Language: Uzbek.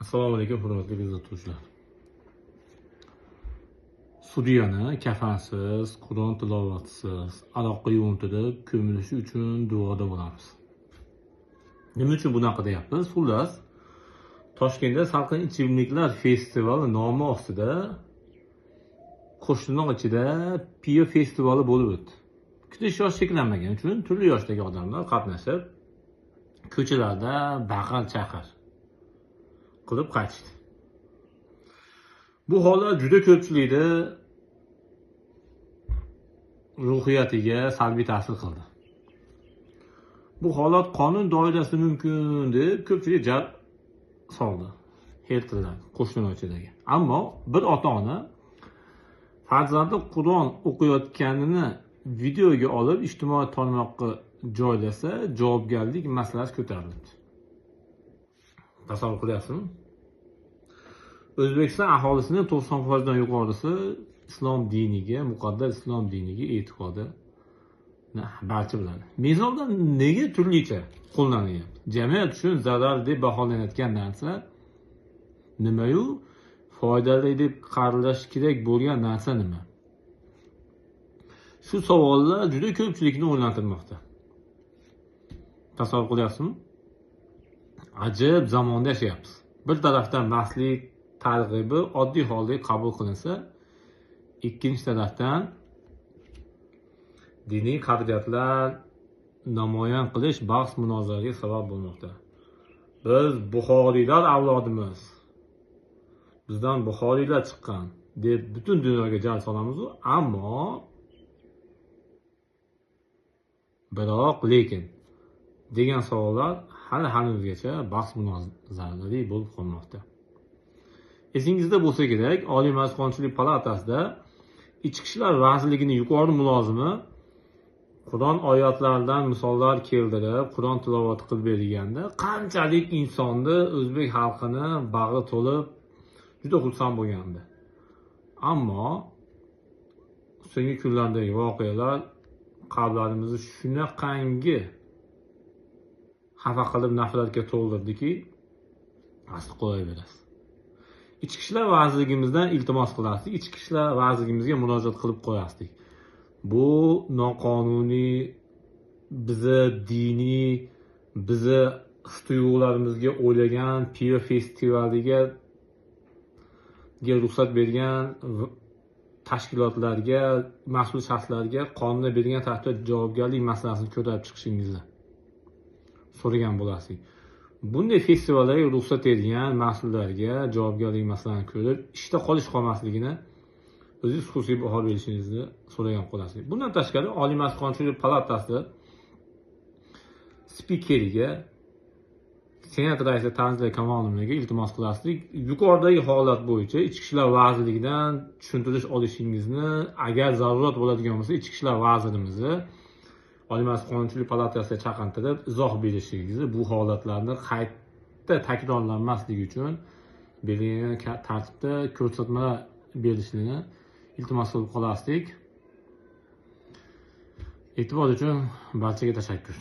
Assalomu alaykum, hurmatli kuzatuvchilar. Sudyani kafansiz, Qur'on tilovatisiz, aroqqa yuvintirib ko'milishi uchun duoda bo'lamiz. Nima uchun bunaqa deyapmiz? Xullas, Toshkentda salqin ichimliklar festivali nomi ostida qo'shnilar ichida piyo festivali bo'lib o'tdi. Kutish yosh cheklanmagan uchun turli yoshdagi odamlar qatnashib, ko'chalarda baqir-chaqir qilib qaytishdi. Bu holat juda ko'pchilikni ruhiyatiga salbiy ta'sir qildi. Bu holat qonun doirasida mumkin deb ko'pchilik jar soldi, heltirladi qo'shnilar ichidagi. Ammo bir ota-ona farzandi Qur'on o'qiyotganini videoga olib ijtimoiy tarmoqqa joylasa, javobgarlik masalasi ko'tarildi. Tasavvur qilyapsizmi? O'zbekiston aholisining 90% dan yuqorisi islom diniga, muqaddas islom diniga e'tiqodi barcha biladi. Mezonda nega turlicha qo'llanyapti? Jamiyat uchun zarar deb baholanayotgan narsa nima-yu, foydali deb qaralash kerak bo'lgan narsa nima? Shu savollar juda ko'pchilikni o'ylantirmoqda. Tasavvur qilyapsizmi? Ajib zamonda yashayapmiz. Bir tarafdan mastlik targ'ibi oddiy holda qabul qilinsa, ikkinchi tarafdan diniy qadriyatlar namoyon qilish bahs munozaraga sabab bo'lmoqda. Biz Buxoriylar avlodimiz, bizdan Buxoriylar chiqqan deb butun dunyoga jar solamiz, ammo lekin degan savollar hali hanuzgacha bahs munozarali bo'lib qolmoqda. Esingizda bo'lsa kerak, Oliy Majlis Qonunchilik palatasida Ichki ishlar vazirligining yuqori mulozimi Qur'on oyatlaridan misollar keltirib, Qur'on tilovat qilib berganda qanchalik insonni, o'zbek xalqini bag'i to'lib juda xursand bo'lgandi. Ammo so'nggi kunlardagi voqealar qalblarimizni shunaqangi xafa qilib nafratga to'ldirdiki, asli qo'yaverasiz. Ichki ishlar vazirligimizdan iltimos qilasdik, ichki ishlar vazirligimizga murojaat qilib qo'yasdik. Bu noqonuniy, bizni diniy, bizni his-tuyg'ularimizga o'ylagan piyo festivaliga ruxsat bergan tashkilotlarga, mas'ul shaxslarga qonunga bergan tartibda javobgarlik masalasini ko'tarib chiqishingizni so'ragan bo'lasizlar. Bunday festivallarga ruxsat bergan mas'ullarga javobgarlik masalasini ko'rib, ishda qolmasligini o'zingiz xususiy baho berishingizni so'ragan qolasizlar. Bundan tashqari, Oliy Majlis Qonunchilik palatasi spikeriga, Senat raisi Tanzila Kamolovnaga iltimos qilasizlik. Yuqoridagi holat bo'yicha Ichki ishlar vazirligidan tushuntirish olishingizni, agar zarurat bo'ladigan bo'lsa, Ichki ishlar vazirimizni Oliy Majlis Qonunchilik palatasiga chaqirtirib izoh berishingizni, bu holatlarni qayta takrorlanmasligi uchun belgilangan tartibda ko'rsatmalar berishini iltimos qilib qolasizlik. E'tibor uchun barchaga tashakkur.